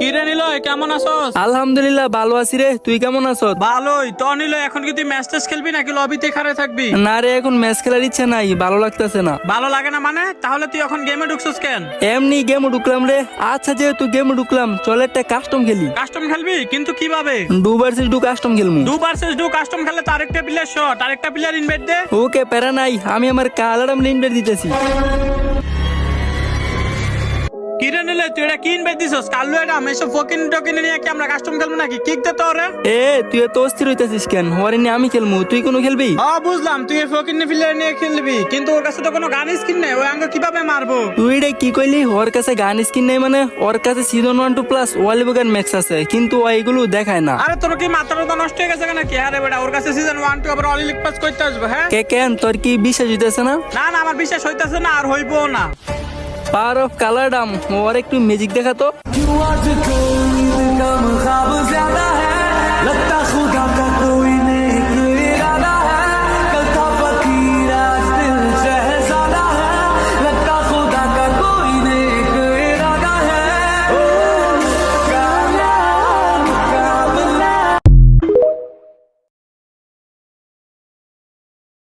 কিরে নিলয়, কেমন আছোস? আলহামদুলিল্লাহ ভালো আছি রে, তুই কেমন আছো? ভালোই তো নিলয়। এখন কি তুই ম্যাচ টেস্ট খেলবি নাকি লবিতে খারে থাকবি? না রে, এখন ম্যাচ খেলার ইচ্ছা নাই, ভালো লাগতেছে না। ভালো লাগে না মানে? তাহলে তুই এখন গেমে ঢুকছিস কেন? এমনি গেমে ঢুকলাম রে। আচ্ছা, যেহেতু গেমে ঢুকলাম চল একটা কাস্টম খেলি। কাস্টম খেলবি? কিন্তু কিভাবে? 2 vs 2 কাস্টম খেলমু। 2 vs 2 কাস্টম খেলে তো আরেকটা প্লেয়ার শট, আরেকটা প্লেয়ার ইনভাইট দে। ওকে, প্যারা নাই, আমি আমার কালারাম লিন্ডার দিতেছি। কিরে নিলয়, তুই এটা কি ইনভাইট দিছস? কাল্লু এটা এসব ফকিন টকিন নিয়ে কি আমরা কাস্টম খেলবো নাকি? কিক দে তো ওরে। এ তুই এত অস্থির হইতাছিস কেন? হরে নিয়ে আমি খেলমু, তুই কোনো খেলবি? বুঝলাম, তুই এই ফকিন প্লেয়ার নিয়ে খেলবি, কিন্তু ওর কাছে তো কোনো গান স্কিন নেই, ওই আঙ্গ কিভাবে মারবো? তুই রে কি কইলি? ওর কাছে গান স্কিন নেই মানে? ওর কাছে সিজন 1 2 প্লাস ওয়ালিবগান ম্যাক্স আছে, কিন্তু ও এগুলো দেখায় না। আরে তোর কি মাথাটা নষ্ট হয়ে গেছে নাকি? আরে বেটা, ওর কাছে সিজন 1 2 আবার অলি লিগ পাস করতে আসবে? হ্যাঁ কেন তোর কি বিশ্বাস হইতেছে না? না না, আমার বিশ্বাস হইতাছে না, আর হইবো না। পাওয়ার অফ কালারডাম, ওর একটু ম্যাজিক দেখা তো।